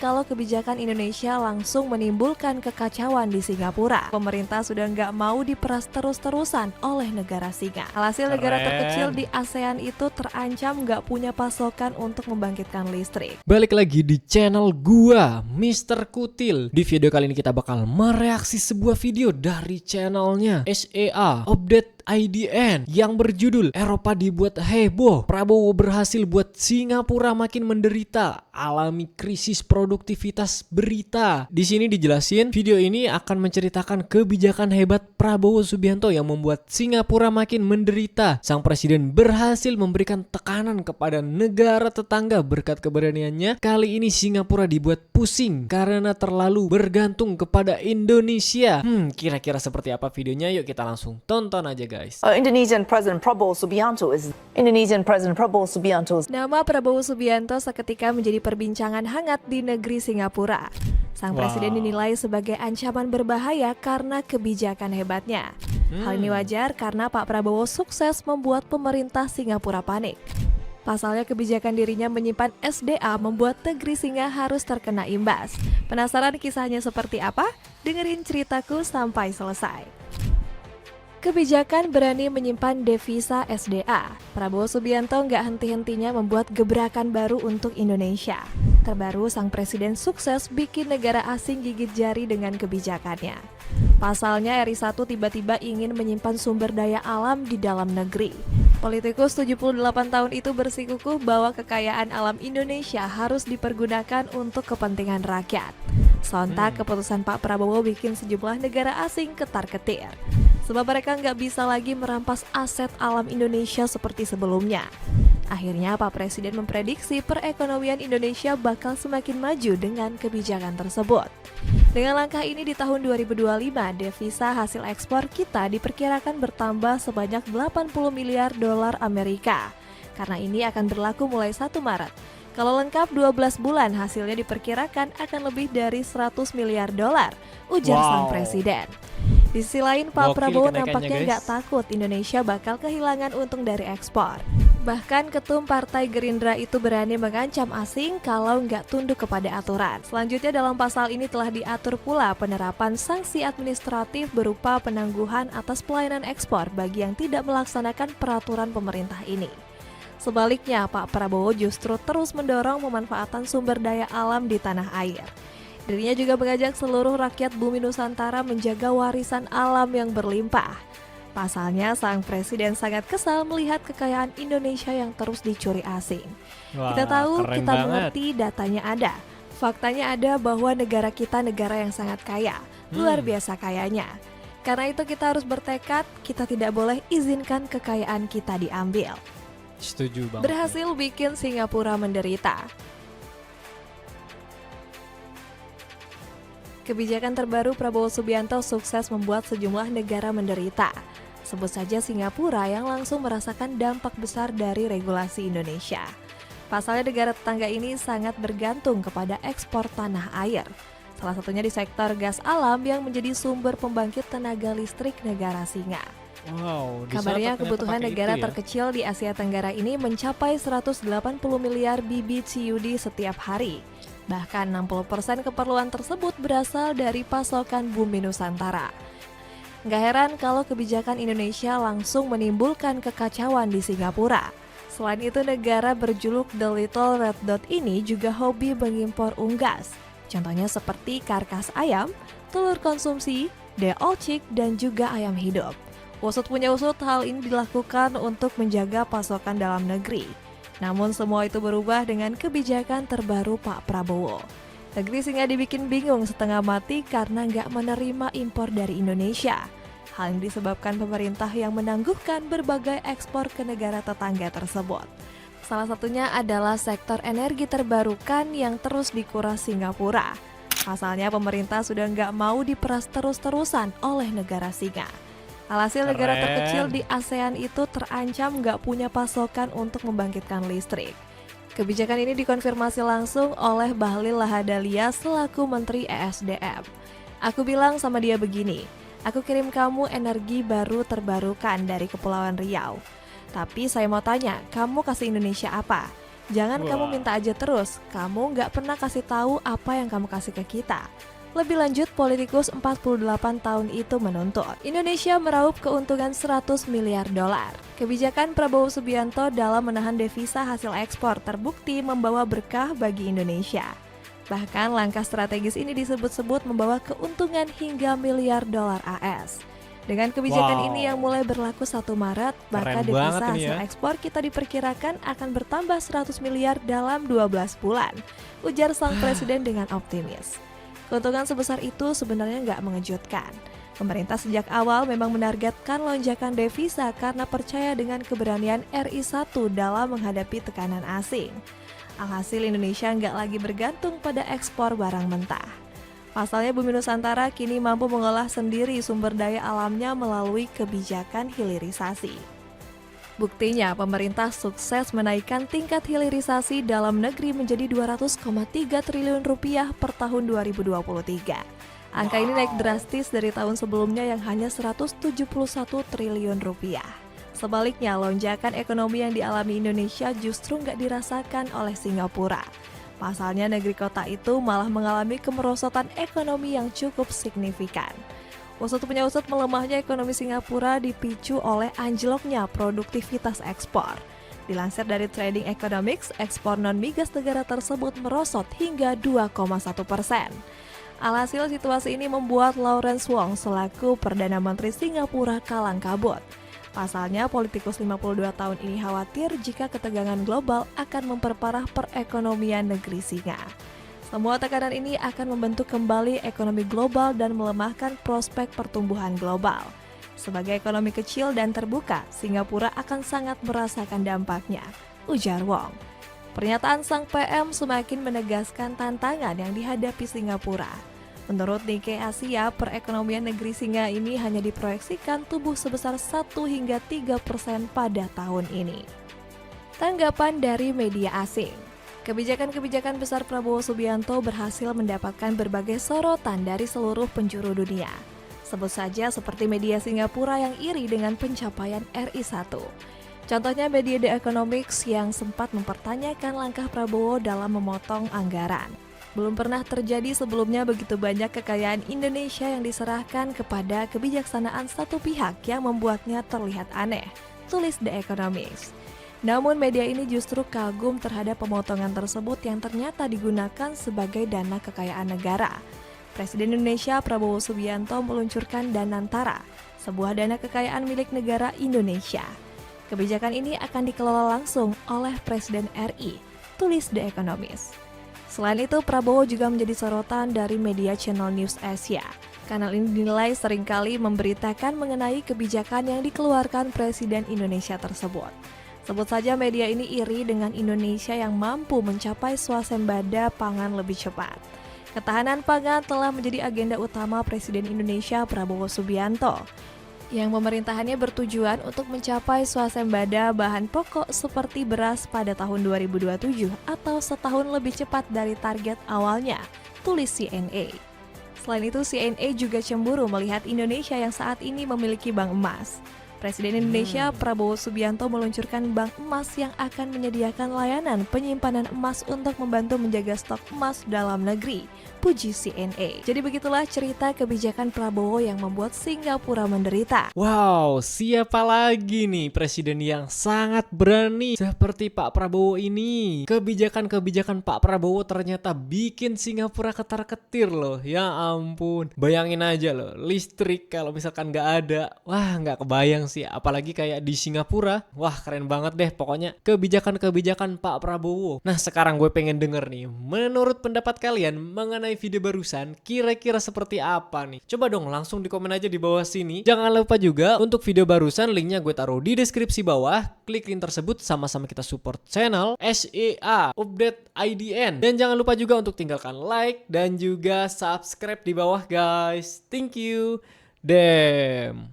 kalau kebijakan Indonesia langsung menimbulkan kekacauan di Singapura. Pemerintah sudah nggak mau diperas terus-terusan oleh negara singa. Alhasil negara terkecil di ASEAN itu terancam nggak punya pasokan untuk membangkitkan listrik. Balik lagi di channel gua, Mr. Kutil. Di video kali ini kita bakal mereaksi sebuah video dari channelnya SEA Update IDN yang berjudul Eropa dibuat heboh, Prabowo berhasil buat Singapura makin menderita, alami krisis produktivitas berita. Di sini dijelasin video ini akan menceritakan kebijakan hebat Prabowo Subianto yang membuat Singapura makin menderita. Sang presiden berhasil memberikan tekanan kepada negara tetangga berkat keberaniannya. Kali ini Singapura dibuat pusing karena terlalu bergantung kepada Indonesia. Kira-kira seperti apa videonya? Yuk kita langsung tonton aja guys. Indonesian President Prabowo Subianto is Nama Prabowo Subianto seketika menjadi perbincangan hangat di negeri Singapura. Sang presiden dinilai sebagai ancaman berbahaya karena kebijakan hebatnya. Hal ini wajar karena Pak Prabowo sukses membuat pemerintah Singapura panik. Pasalnya kebijakan dirinya menyimpan SDA membuat negeri singa harus terkena imbas. Penasaran kisahnya seperti apa? Dengerin ceritaku sampai selesai. Kebijakan berani menyimpan devisa SDA. Prabowo Subianto nggak henti-hentinya membuat gebrakan baru untuk Indonesia. Terbaru, sang presiden sukses bikin negara asing gigit jari dengan kebijakannya. Pasalnya RI1 tiba-tiba ingin menyimpan sumber daya alam di dalam negeri. Politikus 78 tahun itu bersikukuh bahwa kekayaan alam Indonesia harus dipergunakan untuk kepentingan rakyat. Sontak keputusan Pak Prabowo bikin sejumlah negara asing ketar-ketir. Sebab mereka nggak bisa lagi merampas aset alam Indonesia seperti sebelumnya. Akhirnya Pak Presiden memprediksi perekonomian Indonesia bakal semakin maju dengan kebijakan tersebut. Dengan langkah ini di tahun 2025, devisa hasil ekspor kita diperkirakan bertambah sebanyak 80 miliar dolar Amerika. Karena ini akan berlaku mulai 1 Maret. Kalau lengkap 12 bulan hasilnya diperkirakan akan lebih dari 100 miliar dolar, ujar sang presiden. Di sisi lain, Pak Prabowo nampaknya nggak takut Indonesia bakal kehilangan untung dari ekspor. Bahkan ketum Partai Gerindra itu berani mengancam asing kalau nggak tunduk kepada aturan. Selanjutnya dalam pasal ini telah diatur pula penerapan sanksi administratif berupa penangguhan atas pelayanan ekspor bagi yang tidak melaksanakan peraturan pemerintah ini. Sebaliknya, Pak Prabowo justru terus mendorong pemanfaatan sumber daya alam di tanah air. Dirinya juga mengajak seluruh rakyat bumi Nusantara menjaga warisan alam yang berlimpah. Pasalnya, sang presiden sangat kesal melihat kekayaan Indonesia yang terus dicuri asing. Kita tahu, kita mengerti, datanya ada. Faktanya ada bahwa negara kita negara yang sangat kaya, luar biasa kayanya. Karena itu kita harus bertekad, kita tidak boleh izinkan kekayaan kita diambil. Setuju banget. Berhasil bikin Singapura menderita. Kebijakan terbaru Prabowo Subianto sukses membuat sejumlah negara menderita. Sebut saja Singapura yang langsung merasakan dampak besar dari regulasi Indonesia. Pasalnya negara tetangga ini sangat bergantung kepada ekspor tanah air. Salah satunya di sektor gas alam yang menjadi sumber pembangkit tenaga listrik negara singa. Kabarnya kebutuhan negara terkecil di Asia Tenggara ini mencapai 180 miliar BBTUD setiap hari. Bahkan 60% keperluan tersebut berasal dari pasokan bumi Nusantara. Nggak heran kalau kebijakan Indonesia langsung menimbulkan kekacauan di Singapura. Selain itu, negara berjuluk The Little Red Dot ini juga hobi mengimpor unggas. Contohnya seperti karkas ayam, telur konsumsi, deolcik, dan juga ayam hidup. Usut punya usut, hal ini dilakukan untuk menjaga pasokan dalam negeri. Namun semua itu berubah dengan kebijakan terbaru Pak Prabowo. Negeri singa dibikin bingung setengah mati karena nggak menerima impor dari Indonesia. Hal ini disebabkan pemerintah yang menangguhkan berbagai ekspor ke negara tetangga tersebut. Salah satunya adalah sektor energi terbarukan yang terus dikuras Singapura. Pasalnya pemerintah sudah nggak mau diperas terus-terusan oleh negara singa. Alhasil negara terkecil di ASEAN itu terancam nggak punya pasokan untuk membangkitkan listrik. Kebijakan ini dikonfirmasi langsung oleh Bahlil Lahadalia selaku Menteri ESDM. Aku bilang sama dia begini, aku kirim kamu energi baru terbarukan dari Kepulauan Riau. Tapi saya mau tanya, kamu kasih Indonesia apa? Jangan kamu Wah. minta aja terus, kamu nggak pernah kasih tahu apa yang kamu kasih ke kita. Lebih lanjut, politikus 48 tahun itu menuntut Indonesia meraup keuntungan 100 miliar dolar. Kebijakan Prabowo Subianto dalam menahan devisa hasil ekspor terbukti membawa berkah bagi Indonesia. Bahkan langkah strategis ini disebut-sebut membawa keuntungan hingga miliar dolar AS. Dengan kebijakan ini yang mulai berlaku 1 Maret, maka Keren devisa banget ini hasil ya. ekspor kita diperkirakan akan bertambah 100 miliar dalam 12 bulan, ujar sang presiden dengan optimis. Keuntungan sebesar itu sebenarnya nggak mengejutkan. Pemerintah sejak awal memang menargetkan lonjakan devisa karena percaya dengan keberanian RI1 dalam menghadapi tekanan asing. Alhasil Indonesia nggak lagi bergantung pada ekspor barang mentah. Pasalnya Bumi Nusantara kini mampu mengolah sendiri sumber daya alamnya melalui kebijakan hilirisasi. Buktinya, pemerintah sukses menaikkan tingkat hilirisasi dalam negeri menjadi 200,3 triliun rupiah per tahun 2023. Angka ini naik drastis dari tahun sebelumnya yang hanya 171 triliun rupiah. Sebaliknya, lonjakan ekonomi yang dialami Indonesia justru nggak dirasakan oleh Singapura. Pasalnya negeri kota itu malah mengalami kemerosotan ekonomi yang cukup signifikan. Usut punya usut, melemahnya ekonomi Singapura dipicu oleh anjloknya produktivitas ekspor. Dilansir dari Trading Economics, ekspor non-migas negara tersebut merosot hingga 2,1%. Alhasil situasi ini membuat Lawrence Wong selaku Perdana Menteri Singapura kalang kabut. Pasalnya, politikus 52 tahun ini khawatir jika ketegangan global akan memperparah perekonomian negeri Singa. Semua tekanan ini akan membentuk kembali ekonomi global dan melemahkan prospek pertumbuhan global. Sebagai ekonomi kecil dan terbuka, Singapura akan sangat merasakan dampaknya, ujar Wong. Pernyataan sang PM semakin menegaskan tantangan yang dihadapi Singapura. Menurut Nikkei Asia, perekonomian negeri Singa ini hanya diproyeksikan tumbuh sebesar 1 hingga 3% pada tahun ini. Tanggapan dari media asing. Kebijakan-kebijakan besar Prabowo Subianto berhasil mendapatkan berbagai sorotan dari seluruh penjuru dunia. Sebut saja seperti media Singapura yang iri dengan pencapaian RI1. Contohnya media The Economics yang sempat mempertanyakan langkah Prabowo dalam memotong anggaran. Belum pernah terjadi sebelumnya begitu banyak kekayaan Indonesia yang diserahkan kepada kebijaksanaan satu pihak yang membuatnya terlihat aneh, tulis The Economics. Namun media ini justru kagum terhadap pemotongan tersebut yang ternyata digunakan sebagai dana kekayaan negara. Presiden Indonesia Prabowo Subianto meluncurkan Danantara, sebuah dana kekayaan milik negara Indonesia. Kebijakan ini akan dikelola langsung oleh Presiden RI, tulis The Economist. Selain itu, Prabowo juga menjadi sorotan dari media Channel News Asia. Kanal ini dinilai seringkali memberitakan mengenai kebijakan yang dikeluarkan Presiden Indonesia tersebut. Sebut saja media ini iri dengan Indonesia yang mampu mencapai swasembada pangan lebih cepat. Ketahanan pangan telah menjadi agenda utama Presiden Indonesia Prabowo Subianto, yang pemerintahannya bertujuan untuk mencapai swasembada bahan pokok seperti beras pada tahun 2027 atau setahun lebih cepat dari target awalnya, tulis CNA. Selain itu, CNA juga cemburu melihat Indonesia yang saat ini memiliki bank emas. Presiden Indonesia Prabowo Subianto meluncurkan bank emas yang akan menyediakan layanan penyimpanan emas untuk membantu menjaga stok emas dalam negeri, puji CNA. Jadi begitulah cerita kebijakan Prabowo yang membuat Singapura menderita. Wow, siapa lagi nih presiden yang sangat berani seperti Pak Prabowo ini? Kebijakan-kebijakan Pak Prabowo ternyata bikin Singapura ketar-ketir loh. Ya ampun, bayangin aja loh, listrik kalau misalkan nggak ada, wah nggak kebayang sih. Apalagi kayak di Singapura, wah keren banget deh pokoknya kebijakan-kebijakan Pak Prabowo. Nah sekarang gue pengen denger nih, menurut pendapat kalian mengenai video barusan, kira-kira seperti apa nih? Coba dong langsung di komen aja di bawah sini. Jangan lupa juga untuk video barusan, linknya gue taruh di deskripsi bawah. Klik link tersebut, sama-sama kita support channel SEA Update IDN. Dan jangan lupa juga untuk tinggalkan like dan juga subscribe di bawah guys. Thank you. Damn.